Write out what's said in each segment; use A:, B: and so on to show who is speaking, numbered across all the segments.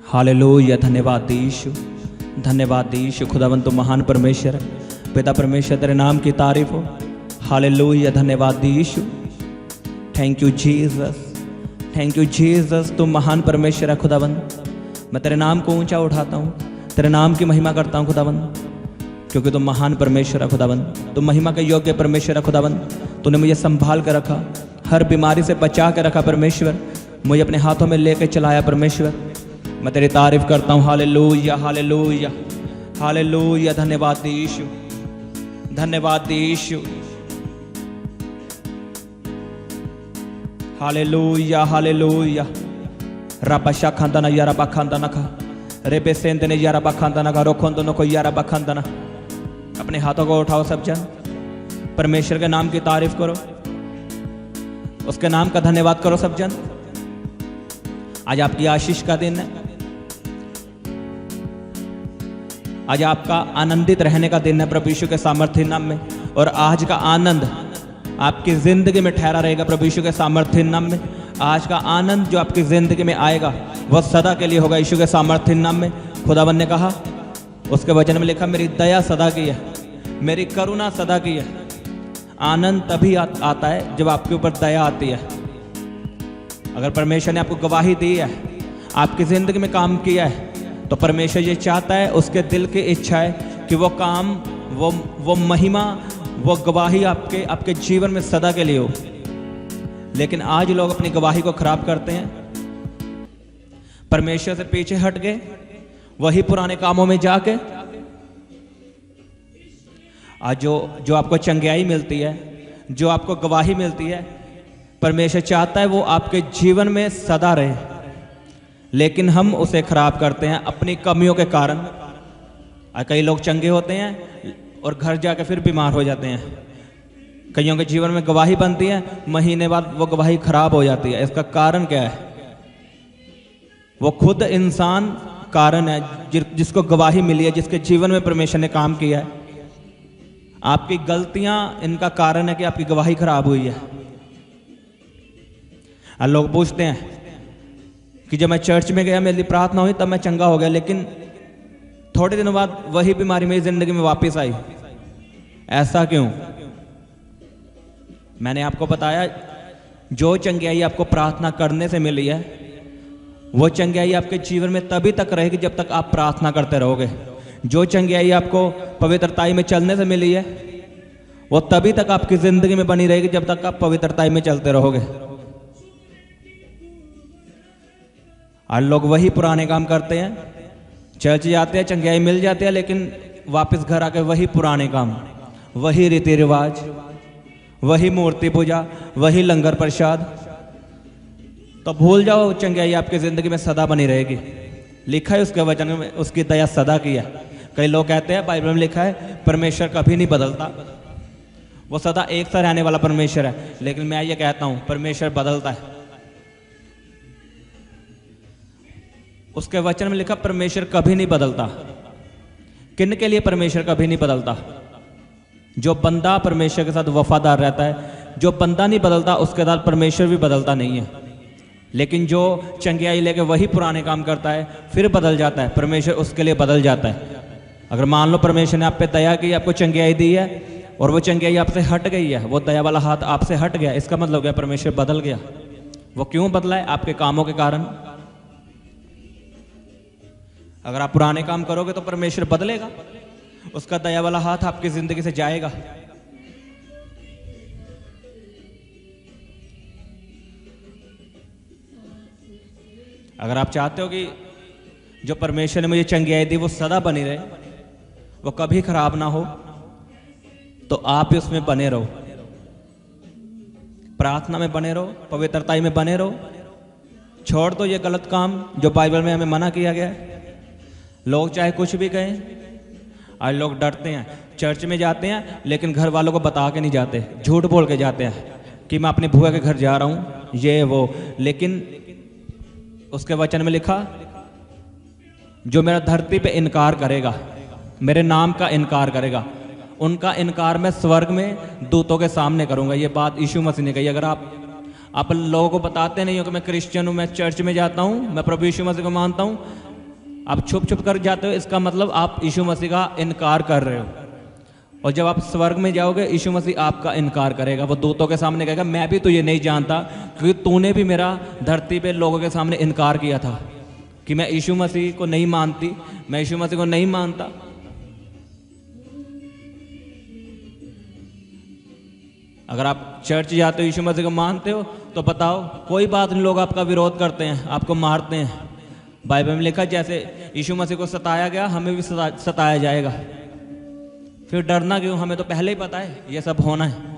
A: Hallelujah. धन्यवाद यीशु, धन्यवाद यीशु। खुदावन तो महान परमेश्वर है। पिता परमेश्वर तेरे नाम की तारीफ हो। हालेलुया। धन्यवाद Yeshu. Thank you Jesus, thank you Jesus. तुम महान परमेश्वर है खुदावन। मैं तेरे नाम को ऊंचा उठाता हूँ, तेरे नाम की महिमा करता हूँ खुदावन, क्योंकि तुम महान परमेश्वर है खुदावन। तुम महिमा के योग्य परमेश्वर है खुदावन। तूने मुझे संभाल कर रखा, हर बीमारी से बचा के रखा परमेश्वर। मुझे अपने हाथों में लेकर चलाया परमेश्वर। मैं तेरी तारीफ करता हूँ। Hallelujah, hallelujah, hallelujah. धन्यवाद यीशु, धन्यवाद यीशु। Hallelujah, hallelujah. रबशा खंदना यारा बखंदना खा रे बेसेंदने यारा बखंदना का रोखंदनो को यारा बखंदना। अपने हाथों को उठाओ सब जन, परमेश्वर के नाम की तारीफ करो, उसके नाम का धन्यवाद करो सब जन। आज आपकी आशीष का दिन है, आज आपका आनंदित रहने का दिन है प्रभु यीशु के सामर्थ्य नाम में। और आज का आनंद आपकी जिंदगी में ठहरा रहेगा प्रभु यीशु के सामर्थ्य नाम में। आज का आनंद जो आपकी जिंदगी में आएगा वह सदा के लिए होगा यीशु के सामर्थ्य नाम में। खुदावन ने कहा, उसके वचन में लिखा, मेरी दया सदा की है, मेरी करुणा सदा की है। आनंद तभी आता है जब आपके ऊपर दया आती है। अगर परमेश्वर ने आपको गवाही दी है, आपकी जिंदगी में काम किया है, तो परमेश्वर ये चाहता है, उसके दिल की इच्छा है कि वो काम, वो महिमा, वो गवाही आपके जीवन में सदा के लिए हो। लेकिन आज लोग अपनी गवाही को खराब करते हैं, परमेश्वर से पीछे हट गए, वही पुराने कामों में जाके। आज जो आपको चंगियाई मिलती है, जो आपको गवाही मिलती है, परमेश्वर चाहता है वो आपके जीवन में सदा रहे, लेकिन हम उसे खराब करते हैं अपनी कमियों के कारण। कई लोग चंगे होते हैं और घर जाके फिर बीमार हो जाते हैं। कईयों के जीवन में गवाही बनती है, महीने बाद वो गवाही खराब हो जाती है। इसका कारण क्या है? वो खुद इंसान कारण है, जिसको गवाही मिली है, जिसके जीवन में परमेश्वर ने काम किया है। आपकी गलतियां इनका कारण है कि आपकी गवाही खराब हुई है। और लोग पूछते हैं कि जब मैं चर्च में गया, मेरी प्रार्थना हुई, तब मैं चंगा हो गया, लेकिन थोड़े दिनों बाद वही बीमारी मेरी जिंदगी में वापस आई। ऐसा क्यों? मैंने आपको बताया, जो चंगियाई आपको प्रार्थना करने से मिली है, वो चंगियाई आपके जीवन में तभी तक रहेगी जब तक आप प्रार्थना करते रहोगे। जो चंगियाई आपको पवित्रताई में चलने से मिली है, वो तभी तक आपकी जिंदगी में बनी रहेगी जब तक आप पवित्रताई में चलते रहोगे। आज लोग वही पुराने काम करते हैं, चर्च जाते हैं, चंगियाई मिल जाती है, लेकिन वापस घर आके वही पुराने काम, वही रीति रिवाज, वही मूर्ति पूजा, वही लंगर प्रसाद। तो भूल जाओ, चंगियाई आपकी जिंदगी में सदा बनी रहेगी। लिखा है उसके वचन में, उसकी दया सदा की है। कई लोग कहते हैं, बाइबल में लिखा है परमेश्वर कभी नहीं बदलता, वो सदा एक सा रहने वाला परमेश्वर है। लेकिन मैं ये कहता हूं, परमेश्वर बदलता है। उसके वचन में लिखा, परमेश्वर कभी नहीं बदलता। किन के लिए परमेश्वर कभी नहीं बदलता? जो बंदा परमेश्वर के साथ वफादार रहता है। जो बंदा नहीं बदलता, उसके साथ परमेश्वर भी बदलता नहीं है। लेकिन जो चंगियाई लेके वही पुराने काम करता है, फिर बदल जाता है, परमेश्वर उसके लिए बदल जाता है। अगर मान लो परमेश्वर ने आप पे दया की, आपको चंगियाई दी है, और वो चंगियाई आपसे हट गई है, वो दया वाला हाथ आपसे हट गया, इसका मतलब क्या? परमेश्वर बदल गया। वो क्यों बदला है? आपके कामों के कारण। अगर आप पुराने काम करोगे तो परमेश्वर बदलेगा, उसका दया वाला हाथ आपकी जिंदगी से जाएगा। अगर आप चाहते हो कि जो परमेश्वर ने मुझे चंगियाई दी वो सदा बनी रहे, वो कभी खराब ना हो, तो आप ही उसमें बने रहो, प्रार्थना में बने रहो, पवित्रताई में बने रहो। छोड़ दो ये गलत काम जो बाइबल में हमें मना किया गया है। लोग चाहे कुछ भी कहें, आज लोग डरते हैं, चर्च में जाते हैं लेकिन घर वालों को बता के नहीं जाते, झूठ बोल के जाते हैं कि मैं अपनी बुआ के घर जा रहा हूँ, ये वो। लेकिन उसके वचन में लिखा, जो मेरा धरती पे इनकार करेगा, मेरे नाम का इनकार करेगा, उनका इनकार मैं स्वर्ग में दूतों के सामने करूंगा। ये बात यीशु मसीह ने कही। अगर आप लोगों को बताते नहीं हो कि मैं क्रिश्चियन हूँ, मैं चर्च में जाता हूँ, मैं प्रभु यीशु मसीह को मानता हूँ, आप छुप छुप कर जाते हो, इसका मतलब आप यीशु मसीह का इनकार कर रहे हो। और जब आप स्वर्ग में जाओगे, यीशु मसीह आपका इनकार करेगा। वो दूतों के सामने कहेगा, मैं भी तुझे नहीं जानता, क्योंकि तूने भी मेरा धरती पे लोगों के सामने इनकार किया था कि मैं यीशु मसीह को नहीं मानती, मैं यीशु मसीह को नहीं मानता। अगर आप चर्च जाते हो, यीशु मसीह को मानते हो, तो बताओ, कोई बात नहीं, लोग आपका विरोध करते हैं, आपको मारते हैं। बाइबल में लिखा, जैसे यीशु मसीह को सताया गया, हमें भी सताया जाएगा। फिर डरना क्यों? हमें तो पहले ही पता है ये सब होना है।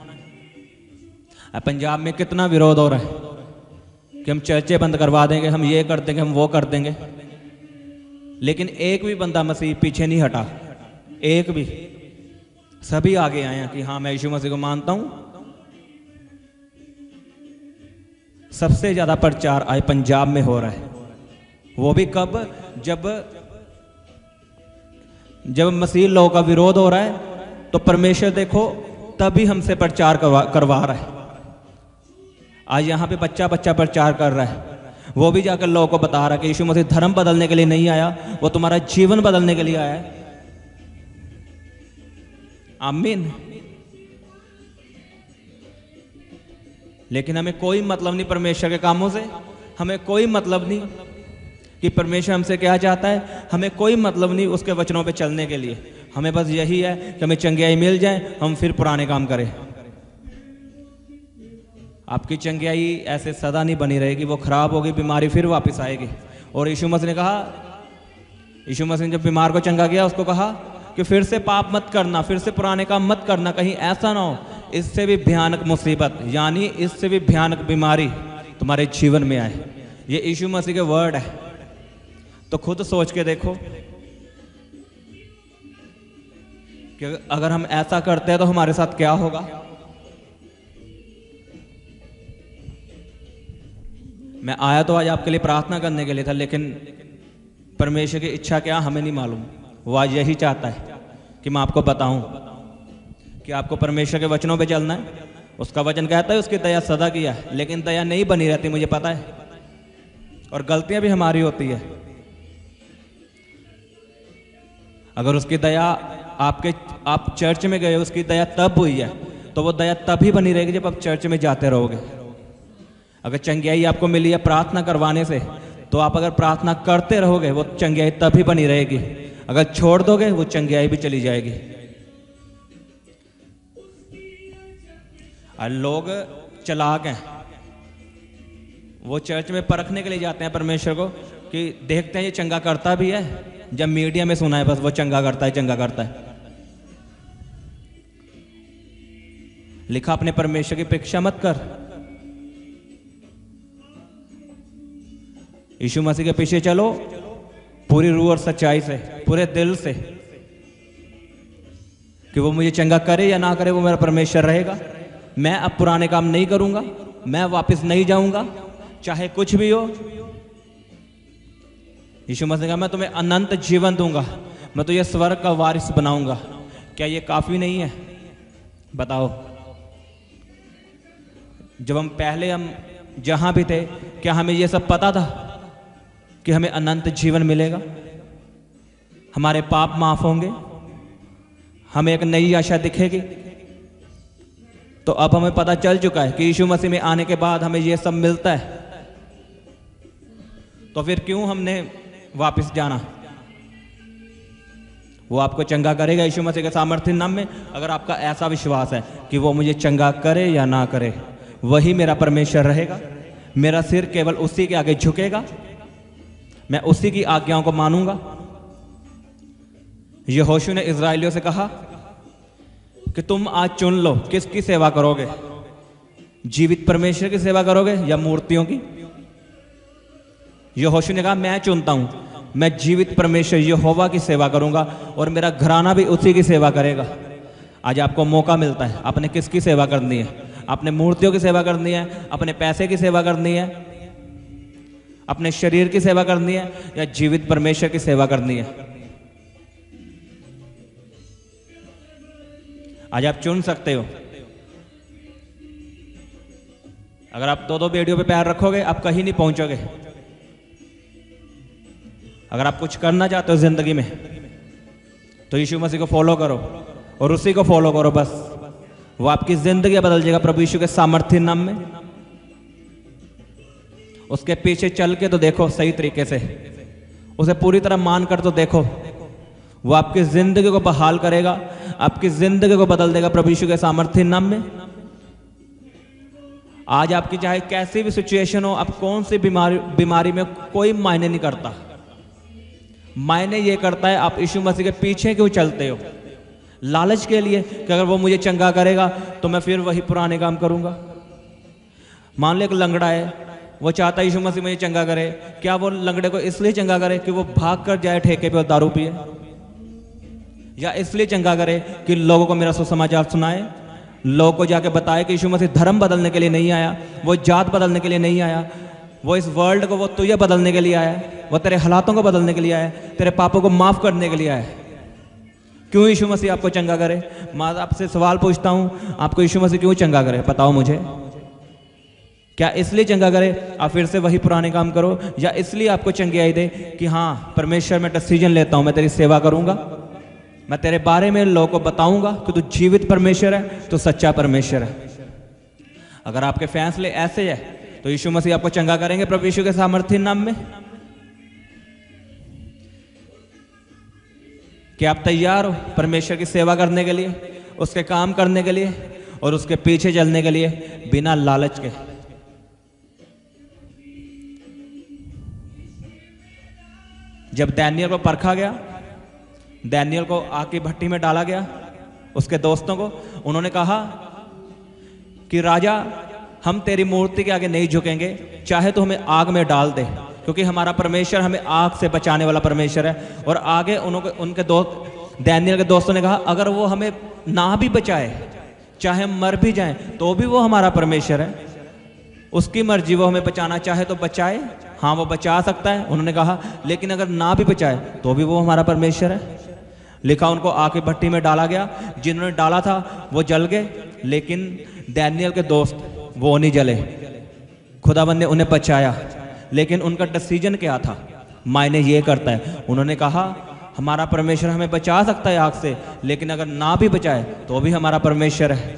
A: अब पंजाब में कितना विरोध हो रहा है कि हम चर्चे बंद करवा देंगे, हम ये कर देंगे, हम वो कर देंगे। लेकिन एक भी बंदा मसीह पीछे नहीं हटा, एक भी। सभी आगे आए हैं कि हाँ, मैं यीशु मसीह को मानता हूं। सबसे ज्यादा प्रचार आज पंजाब में हो रहा है। वो भी कब? जब मसीह लोगों का विरोध हो रहा है, तो परमेश्वर देखो तभी हमसे प्रचार करवा रहा है। आज यहाँ पे बच्चा प्रचार कर रहा है, वो भी जाकर लोगों को बता रहा है कि यीशु मसीह धर्म बदलने के लिए नहीं आया, वो तुम्हारा जीवन बदलने के लिए आया है। आमीन। लेकिन हमें कोई मतलब नहीं परमेश्वर के कामों से, हमें कोई मतलब नहीं कि परमेश्वर हमसे क्या चाहता है, हमें कोई मतलब नहीं उसके वचनों पे चलने के लिए। हमें बस यही है कि हमें चंगियाई मिल जाए, हम फिर पुराने काम करें। आपकी चंगियाई ऐसे सदा नहीं बनी रहेगी, वो खराब होगी, बीमारी फिर वापस आएगी। और यीशु मसीह ने कहा, यीशु मसीह ने जब बीमार को चंगा किया, उसको कहा कि फिर से पाप मत करना, फिर से पुराने काम मत करना, कहीं ऐसा ना हो इससे भी भयानक मुसीबत, यानी इससे भी भयानक बीमारी तुम्हारे जीवन में आए। ये यीशु मसीह के वर्ड है। तो खुद सोच के देखो कि अगर हम ऐसा करते हैं तो हमारे साथ क्या होगा। मैं आया तो आज आपके लिए प्रार्थना करने के लिए था, लेकिन परमेश्वर की इच्छा क्या हमें नहीं मालूम। वो आज यही चाहता है कि मैं आपको बताऊं कि आपको परमेश्वर के वचनों पे चलना है। उसका वचन कहता है उसकी दया सदा की है, लेकिन दया नहीं बनी रहती, मुझे पता है, और गलतियां भी हमारी होती है। अगर उसकी दया आप चर्च में गए, उसकी दया तब हुई है, तो वो दया तभी बनी रहेगी जब आप चर्च में जाते रहोगे। अगर चंगियाई आपको मिली है प्रार्थना करवाने से, तो आप अगर प्रार्थना करते रहोगे, वो चंगियाई तभी बनी रहेगी। अगर छोड़ दोगे, वो चंगियाई भी चली जाएगी। और लोग चालाक हैं, वो चर्च में परखने के लिए जाते हैं परमेश्वर को कि देखते हैं ये चंगा करता भी है। जब मीडिया में सुना है बस वो चंगा करता है, चंगा करता है। लिखा, अपने परमेश्वर की परीक्षा मत कर। यीशु मसीह के पीछे चलो पूरी रूह और सच्चाई से, पूरे दिल से, कि वो मुझे चंगा करे या ना करे, वो मेरा परमेश्वर रहेगा। मैं अब पुराने काम नहीं करूंगा, मैं वापस नहीं जाऊंगा, चाहे कुछ भी हो। यीशु मसीह ने कहा, मैं तुम्हें अनंत जीवन दूंगा, मैं तुझे स्वर्ग का वारिस बनाऊंगा। क्या ये काफी नहीं है? बताओ। जब हम जहां भी थे, क्या हमें ये सब पता था कि हमें अनंत जीवन मिलेगा, हमारे पाप माफ होंगे, हमें एक नई आशा दिखेगी? तो अब हमें पता चल चुका है कि यीशु मसीह में आने के बाद हमें ये सब मिलता है। तो फिर क्यों हमने वापस जाना? वो आपको चंगा करेगा यीशु मसीह के सामर्थ्य नाम में। अगर आपका ऐसा विश्वास है कि वो मुझे चंगा करे या ना करे, वही मेरा परमेश्वर रहेगा। मेरा सिर केवल उसी के आगे झुकेगा, मैं उसी की आज्ञाओं को मानूंगा। यहोशू ने इजराइलियों से कहा कि तुम आज चुन लो किसकी सेवा करोगे, जीवित परमेश्वर की सेवा करोगे या मूर्तियों की। यहोशू ने कहा, मैं चुनता हूं, मैं जीवित परमेश्वर यहोवा की सेवा करूंगा और मेरा घराना भी उसी की सेवा करेगा। आज आपको मौका मिलता है, आपने किसकी सेवा करनी है? आपने मूर्तियों की सेवा करनी है, अपने पैसे की सेवा करनी है, अपने शरीर की सेवा करनी है, या जीवित परमेश्वर की सेवा करनी है? आज आप चुन सकते हो। अगर आप दो दो बेड़ियों पे पैर रखोगे, आप कहीं नहीं पहुंचोगे। अगर आप कुछ करना चाहते हो जिंदगी में तो यीशु मसीह को फॉलो करो और उसी को फॉलो करो, बस वो आपकी जिंदगी बदल जाएगा प्रभु यीशु के सामर्थ्य नाम में। उसके पीछे चल के तो देखो सही तरीके से, उसे पूरी तरह मान कर तो देखो, वो आपकी जिंदगी को बहाल करेगा, आपकी जिंदगी को बदल देगा प्रभु यीशु के सामर्थ्य नाम में। आज आपकी चाहे कैसी भी सिचुएशन हो, आप कौन सी बीमारी में, कोई मायने नहीं करता। मायने ये करता है आप यीशु मसीह के पीछे क्यों चलते हो। लालच के लिए कि अगर वो मुझे चंगा करेगा तो मैं फिर वही पुराने काम करूंगा। मान लो एक लंगड़ा है, वो चाहता है यीशु मसीह मुझे चंगा करे। क्या वो लंगड़े को इसलिए चंगा करे कि वो भाग कर जाए ठेके पे और दारू पिए, या इसलिए चंगा करे कि लोगों को मेरा सुसमाचार सुनाए, लोगों को जाके बताए कि यीशु मसीह धर्म बदलने के लिए नहीं आया, वो जात बदलने के लिए नहीं आया, वो इस वर्ल्ड को, वो तुझे बदलने के लिए आया है, वो तेरे हालातों को बदलने के लिए आया है, तेरे पापों को माफ करने के लिए आया है। क्यों यीशु मसीह आपको चंगा करे? मैं आपसे सवाल पूछता हूं, आपको यीशु मसीह क्यों चंगा करे? बताओ मुझे। क्या इसलिए चंगा करे आप फिर से वही पुराने काम करो, या इसलिए आपको चंगाई दे कि हाँ परमेश्वर मैं डिसीजन लेता हूं, मैं तेरी सेवा करूंगा, मैं तेरे बारे में लोगों को बताऊंगा कि तू जीवित परमेश्वर है, तो सच्चा परमेश्वर है। अगर आपके फैसले ऐसे है तो यीशु मसीह आपको चंगा करेंगे प्रभु यीशु के सामर्थ्य नाम में। क्या आप तैयार हो परमेश्वर की सेवा करने के लिए, उसके काम करने के लिए और उसके पीछे चलने के लिए बिना लालच के? जब दानियल को परखा गया, दानियल को आग की भट्टी में डाला गया, उसके दोस्तों को, उन्होंने कहा कि राजा हम तेरी मूर्ति के आगे नहीं झुकेंगे, चाहे तो हमें आग में डाल दे, क्योंकि हमारा परमेश्वर हमें आग से बचाने वाला परमेश्वर है। और आगे उनके दोस्त, दानियल के दोस्तों ने कहा अगर वो हमें ना भी बचाए, चाहे हम मर भी जाएं, तो भी वो हमारा परमेश्वर है, उसकी मर्जी, वो हमें बचाना चाहे तो बचाए। हाँ वो बचा सकता है, उन्होंने कहा, लेकिन अगर ना भी बचाए तो भी वो हमारा परमेश्वर है। लिखा उनको आग की भट्टी में डाला गया, जिन्होंने डाला था वो जल गए, लेकिन दानियल के दोस्त वो नहीं जले, खुदावंद ने उन्हें बचाया। लेकिन उनका डिसीजन क्या था? मायने ये करता है, उन्होंने कहा हमारा परमेश्वर हमें बचा सकता है आग से, लेकिन अगर ना भी बचाए तो भी हमारा परमेश्वर है।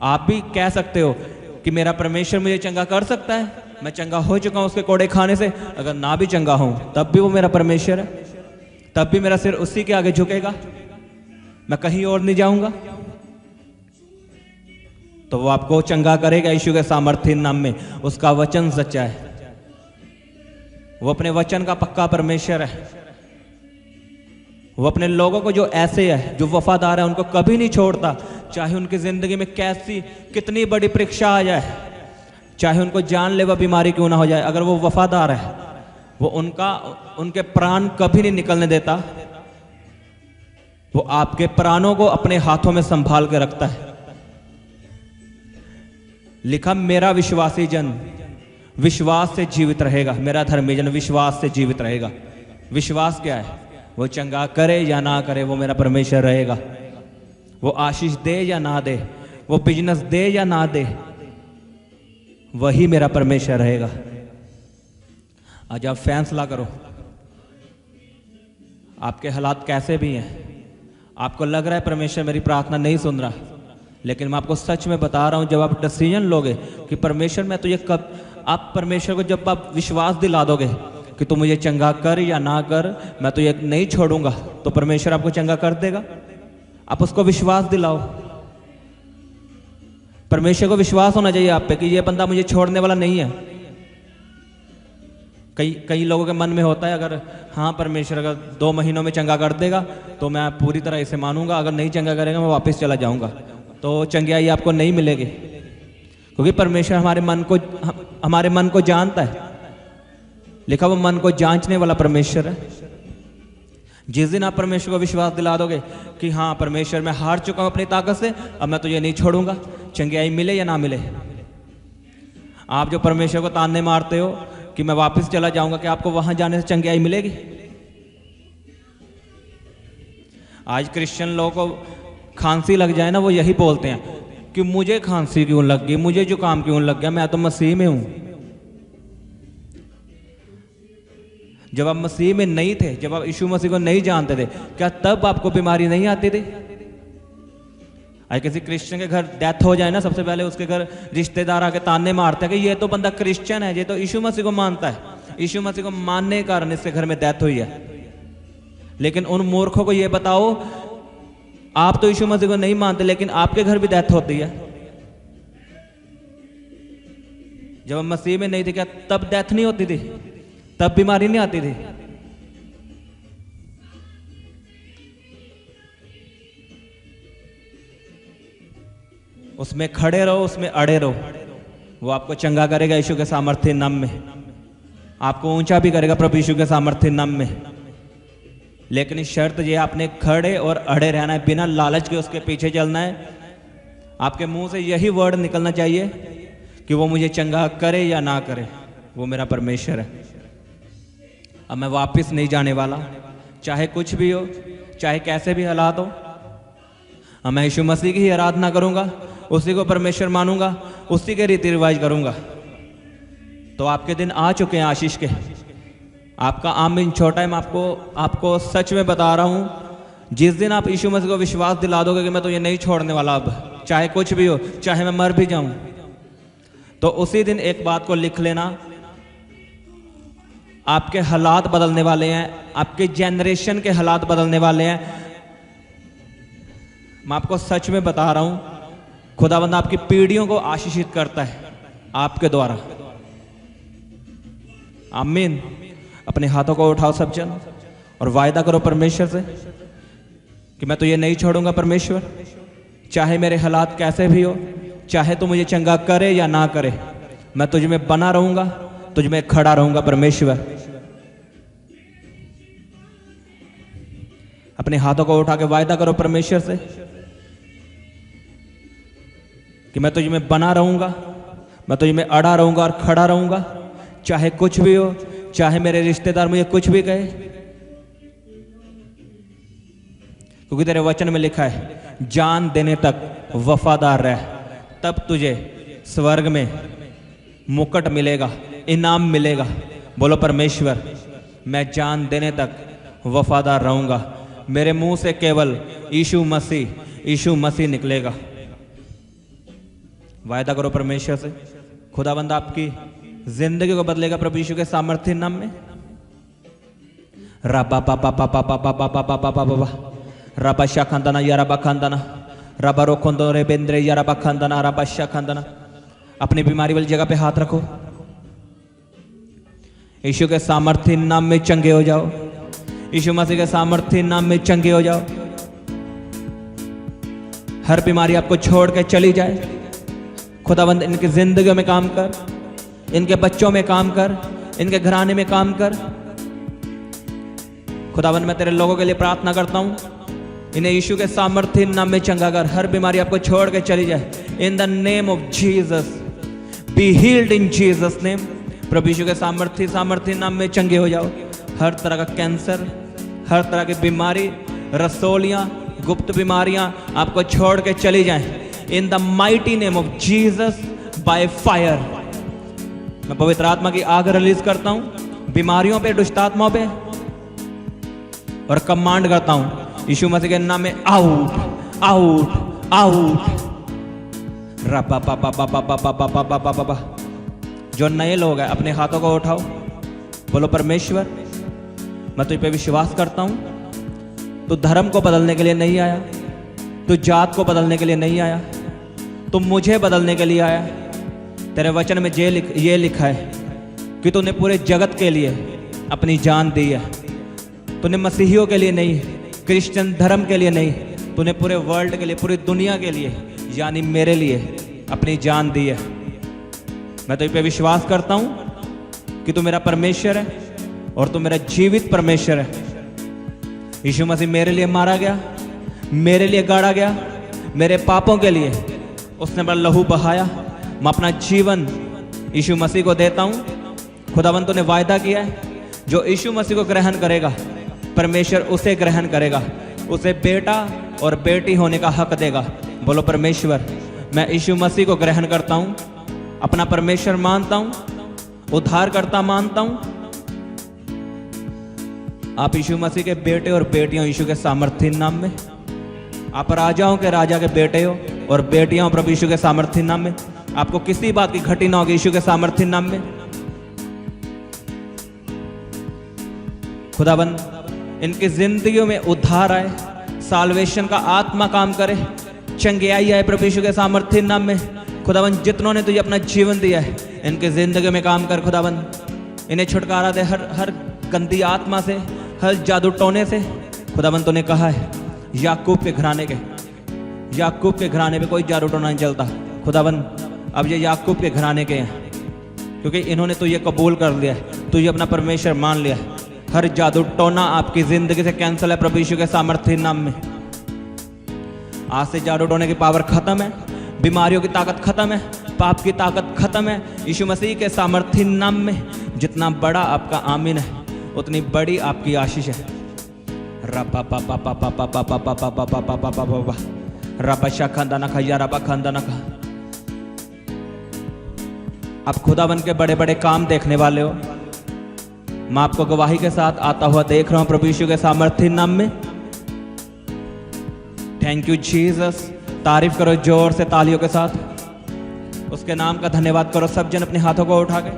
A: आप भी कह सकते हो कि मेरा परमेश्वर मुझे चंगा कर सकता है, मैं चंगा हो चुका हूं उसके कोड़े खाने से, अगर ना भी चंगा हूं तब भी वो मेरा परमेश्वर है, तब भी मेरा सिर उसी के आगे झुकेगा, मैं कहीं और नहीं जाऊंगा। तो वो आपको चंगा करेगा यीशु के सामर्थ्य नाम में। उसका वचन सच्चा है, वो अपने वचन का पक्का परमेश्वर है। वो अपने लोगों को जो ऐसे है, जो वफादार है, उनको कभी नहीं छोड़ता, चाहे उनकी जिंदगी में कैसी कितनी बड़ी परीक्षा आ जाए, चाहे उनको जानलेवा बीमारी क्यों ना हो जाए, अगर वो वफादार है वो उनके प्राण कभी नहीं निकलने देता। वो आपके प्राणों को अपने हाथों में संभाल के रखता है। लिखा मेरा विश्वासी जन विश्वास से जीवित रहेगा, मेरा धर्मी जन विश्वास से जीवित रहेगा। विश्वास क्या है? वो चंगा करे या ना करे वो मेरा परमेश्वर रहेगा, वो आशीष दे या ना दे, वो बिजनेस दे या ना दे, वही मेरा परमेश्वर रहेगा। आज आप फैसला करो, आपके हालात कैसे भी हैं, आपको लग रहा है परमेश्वर मेरी प्रार्थना नहीं सुन रहा, लेकिन मैं आपको सच में बता रहा हूं, जब आप डिसीजन लोगे कि परमेश्वर मैं तुझे कब, आप परमेश्वर को जब आप विश्वास दिला दोगे कि तू मुझे चंगा कर या ना कर, मैं तुझे नहीं छोड़ूंगा, तो परमेश्वर आपको चंगा कर देगा। आप उसको विश्वास दिलाओ। परमेश्वर को विश्वास होना चाहिए आप पे कि ये बंदा मुझे छोड़ने वाला नहीं है। कई लोगों के मन में होता है, अगर हाँ परमेश्वर अगर 2 महीनों में चंगा कर देगा तो मैं पूरी तरह इसे मानूंगा, अगर नहीं चंगा करेगा मैं वापस चला जाऊंगा। तो चंगाई आपको नहीं मिलेगी, क्योंकि परमेश्वर हमारे मन को जानता है। लिखा वो मन को जांचने वाला परमेश्वर है। जिस दिन आप परमेश्वर को विश्वास दिला दोगे कि हाँ परमेश्वर मैं हार चुका हूं अपनी ताकत से, अब मैं तुझे नहीं छोड़ूंगा, चंगाई मिले या ना मिले। आप जो परमेश्वर को ताने मारते हो कि मैं वापस चला जाऊंगा, कि आपको वहां जाने से चंगाई मिलेगी? आज क्रिश्चियन लोगों को खांसी लग जाए ना, वो यही बोलते हैं कि मुझे खांसी क्यों लग गई, मुझे जुकाम क्यों लग गया, मैं तो मसीह में हूं। जब आप मसीह में नहीं थे, जब आप यीशु मसीह को नहीं जानते थे, क्या तब आपको बीमारी नहीं आती थी? आज किसी क्रिश्चियन के घर डेथ हो जाए ना, सबसे पहले उसके घर रिश्तेदार आके ताने मारते हैं कि ये तो बंदा क्रिश्चियन है, ये तो यीशु मसीह को मानता है। यीशु मसीह को मानने के कारण इसके घर में डेथ हुई है। लेकिन उन मूर्खों को ये बताओ, आप तो यीशु मसीह को नहीं मानते, लेकिन आपके घर भी डेथ होती है। जब हम मसीह में नहीं थे, क्या तब डेथ नहीं होती थी? तब बीमारी नहीं आती थी? उसमें खड़े रहो, उसमें अड़े रहो, वो आपको चंगा करेगा यीशु के सामर्थ्य नाम में, आपको ऊंचा भी करेगा प्रभु यीशु के सामर्थ्य नाम में। लेकिन इस शर्त ये, आपने खड़े और अड़े रहना है, बिना लालच के उसके पीछे चलना है। आपके मुंह से यही वर्ड निकलना चाहिए कि वो मुझे चंगा करे या ना करे, वो मेरा परमेश्वर है। अब मैं वापस नहीं जाने वाला, चाहे कुछ भी हो, चाहे कैसे भी हालात हो। अब मैं यीशु मसीह की ही आराधना करूंगा, उसी को परमेश्वर मानूंगा, उसी के रीति रिवाज करूंगा। तो आपके दिन आ चुके हैं आशीष के। आपका आमीन छोटा है। मैं आपको सच में बता रहा हूं, जिस दिन आप यीशु मसीह को विश्वास दिला दोगे कि मैं तो ये नहीं छोड़ने वाला, अब चाहे कुछ भी हो, चाहे मैं मर भी जाऊं, तो उसी दिन एक बात को लिख लेना, आपके हालात बदलने वाले हैं, आपके जनरेशन के हालात बदलने वाले हैं। मैं आपको सच में बता रहा हूं, खुदावंद आपकी पीढ़ियों को आशीषित करता है आपके द्वारा। आमीन। अपने हाथों को उठाओ सब जन और वायदा करो परमेश्वर से कि मैं तो ये नहीं छोड़ूंगा परमेश्वर, चाहे मेरे हालात कैसे भी हो, चाहे तो मुझे चंगा करे या ना करे, मैं तुझ में बना रहूंगा, तुझ में खड़ा रहूंगा परमेश्वर। अपने हाथों को उठा के वायदा करो परमेश्वर से कि मैं तुझ में बना रहूंगा, मैं तुझ में अड़ा रहूंगा और खड़ा रहूंगा, चाहे कुछ भी हो, चाहे मेरे रिश्तेदार मुझे कुछ भी कहे, क्योंकि तेरे वचन में लिखा है जान देने तक वफादार रह, तब तुझे स्वर्ग में मुकुट मिलेगा, इनाम मिलेगा। बोलो परमेश्वर, मैं जान देने तक वफादार रहूंगा, मेरे मुंह से केवल यीशु मसीह निकलेगा। वायदा करो परमेश्वर से, खुदाबंद आपकी जिंदगी को बदलेगा प्रभु यीशु के सामर्थ्य नाम में। रबा पापा पापा पापा पापा पापा पापा रबा शाखंदना या रबा खंदना रबा रोखंदो रे बेंद्रे या रबा खंदना रबा शाखंदना। अपनी बीमारी वाली जगह पे हाथ रखो, यीशु के सामर्थ्य नाम में चंगे हो जाओ, यीशु मसीह के सामर्थ्य नाम में चंगे हो जाओ। हर बीमारी आपको छोड़ के चली जाए। खुदावंद इनकी जिंदगी में काम कर, इनके बच्चों में काम कर, इनके घराने में काम कर। खुदावंद मैं तेरे लोगों के लिए प्रार्थना करता हूं, इन्हें यीशु के सामर्थ्य नाम में चंगा कर, हर बीमारी आपको छोड़ के चली जाए। In the name of Jesus, be healed in Jesus name. प्रभु यीशु के सामर्थ्य नाम में चंगे हो जाओ। हर तरह का कैंसर, हर तरह की बीमारी, रसोलियां, गुप्त बीमारियां आपको छोड़ के चली जाएं। In the mighty name of Jesus, by fire. मैं पवित्र आत्मा की आग रिलीज करता हूं बीमारियों पे, दुष्ट आत्माओं पे, और कमांड करता हूं यीशु मसीह के नाम में, आउट आउट आउट। रबा पापा पापा पापा पापा पापा पापा। जो नए लोग हैं अपने हाथों को उठाओ, बोलो परमेश्वर मैं तुझ पे विश्वास करता हूं, तू धर्म को बदलने के लिए नहीं आया, तू जात को बदलने के लिए नहीं आया, तू मुझे बदलने के लिए आया। तेरे वचन में ये लिखा है कि तूने पूरे जगत के लिए अपनी जान दी है। तूने मसीहियों के लिए नहीं, क्रिश्चियन धर्म के लिए नहीं, तूने पूरे वर्ल्ड के लिए, पूरी दुनिया के लिए, यानी मेरे लिए अपनी जान दी है। मैं तुझ पे विश्वास करता हूं कि तू मेरा परमेश्वर है और तू मेरा जीवित परमेश्वर है। यीशु मसीह मेरे लिए मारा गया, मेरे लिए गाड़ा गया, मेरे पापों के लिए उसने बड़ा लहू बहाया। मैं अपना जीवन यीशु मसीह को देता हूं। खुदावंत ने वायदा किया है, जो यीशु मसीह को ग्रहण करेगा परमेश्वर उसे ग्रहण करेगा, उसे बेटा और बेटी होने का हक देगा। बोलो परमेश्वर मैं यीशु मसीह को ग्रहण करता हूं, अपना परमेश्वर मानता हूं, उद्धारकर्ता मानता हूं। आप यीशु मसीह के बेटे और बेटियां यीशु के सामर्थ्य नाम में। आप राजाओं के राजा के बेटे हो और बेटियां हो प्रभु यीशु के सामर्थ्य नाम में। आपको किसी बात की घटी ना होगी यीशु के सामर्थ्य नाम में। खुदाबंद इनकी जिंदगियों में उद्धार आए, साल्वेशन का आत्मा काम करे, चंगियाई आए प्रभु यीशु के सामर्थ्य नाम में। खुदाबंद जितनों ने तुझे अपना जीवन दिया है इनकी जिंदगी में काम कर खुदाबंद। इन्हें छुटकारा दे हर गंदी आत्मा से, हर जादू टोने से। खुदाबंद तूने कहा है याकूब के घराने पे कोई जादू टोना नहीं चलता। खुदाबंद अब ये याकूब के घराने के हैं क्योंकि इन्होंने तो ये कबूल कर लिया है, तो ये अपना परमेश्वर मान लिया है। हर जादू टोना आपकी जिंदगी से कैंसिल है प्रभु यीशु के सामर्थ्य नाम में। आज से जादू टोने की पावर खत्म है, बीमारियों की ताकत खत्म है, पाप की ताकत खत्म है यीशु मसीह के सामर्थ्य नाम में। जितना बड़ा आपका आमीन है उतनी बड़ी आपकी आशीष है। रबा पापा पापा पापा पापा पापा पापा पापा पापा रबा शाखंदा नखा या रबा खंदा नखा। आप खुदावन के बड़े बड़े काम देखने वाले हो। मैं आपको गवाही के साथ आता हुआ देख रहा हूं प्रभु यीशु के सामर्थ्य नाम में। Thank you Jesus. तारीफ करो जोर से तालियों के साथ, उसके नाम का धन्यवाद करो सब जन अपने हाथों को उठा के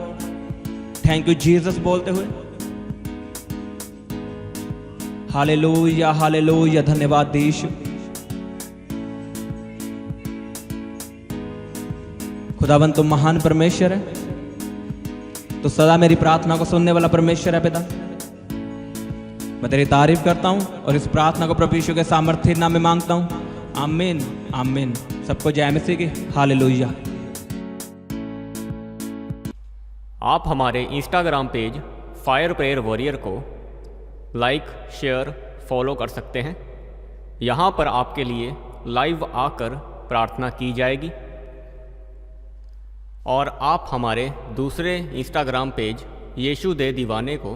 A: थैंक यू जीसस बोलते हुए। हालेलुया हालेलुया, धन्यवाद यीशु। खुदावन तुम महान परमेश्वर है, तो सदा मेरी प्रार्थना को सुनने वाला परमेश्वर है पिता। मैं तेरी तारीफ करता हूं और इस प्रार्थना को प्रभु यीशु के सामर्थ्य नाम में मांगता हूं। आमीन आमीन। सबको जय मसीह की। हालेलुया।
B: आप हमारे Instagram page fire prayer warrior को लाइक, शेयर, फॉलो कर सकते हैं। यहाँ पर आपके लिए लाइव आकर प्रार्थना की जाएगी। और आप हमारे दूसरे इंस्टाग्राम पेज यीशु दे दीवाने को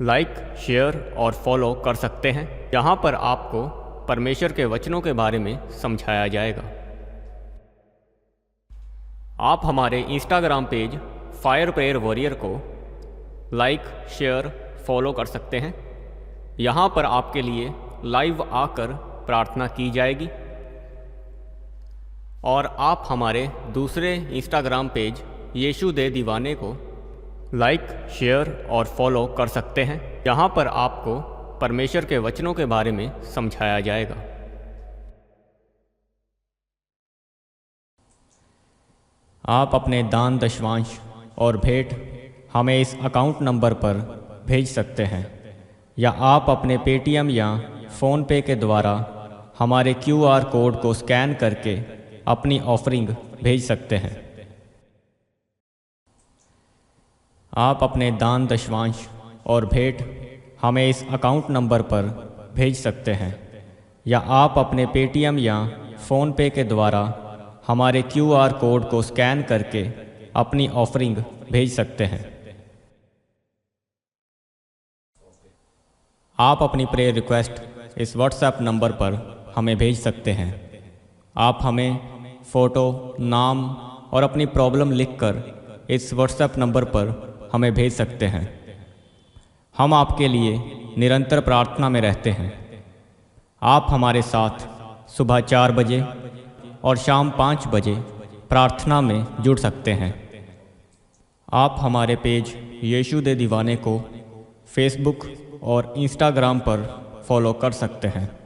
B: लाइक, शेयर और फॉलो कर सकते हैं। यहाँ पर आपको परमेश्वर के वचनों के बारे में समझाया जाएगा। आप हमारे Instagram page fire prayer warrior को लाइक, शेयर, फॉलो कर सकते हैं। यहाँ पर आपके लिए लाइव आकर प्रार्थना की जाएगी। और आप हमारे दूसरे इंस्टाग्राम पेज यीशु दे दीवाने को लाइक, शेयर और फॉलो कर सकते हैं। यहाँ पर आपको परमेश्वर के वचनों के बारे में समझाया जाएगा। आप अपने दान, दशवांश और भेंट हमें इस अकाउंट नंबर पर भेज सकते हैं, या आप अपने पेटीएम या फ़ोनपे के द्वारा हमारे QR कोड को स्कैन करके अपनी ऑफरिंग भेज सकते हैं। आप अपने दान, दशवांश और भेंट हमें इस अकाउंट नंबर पर भेज सकते हैं, या आप अपने पेटीएम या फ़ोनपे के द्वारा हमारे QR कोड को स्कैन करके अपनी ऑफरिंग भेज सकते हैं। आप अपनी प्रेयर रिक्वेस्ट इस व्हाट्सएप नंबर पर हमें भेज सकते हैं। आप हमें फ़ोटो, नाम और अपनी प्रॉब्लम लिखकर इस व्हाट्सएप नंबर पर हमें भेज सकते हैं। हम आपके लिए निरंतर प्रार्थना में रहते हैं। आप हमारे साथ सुबह 4 बजे और शाम 5 बजे प्रार्थना में जुड़ सकते हैं। आप हमारे पेज यीशु दे दीवाने को फेसबुक और इंस्टाग्राम पर फॉलो कर सकते हैं।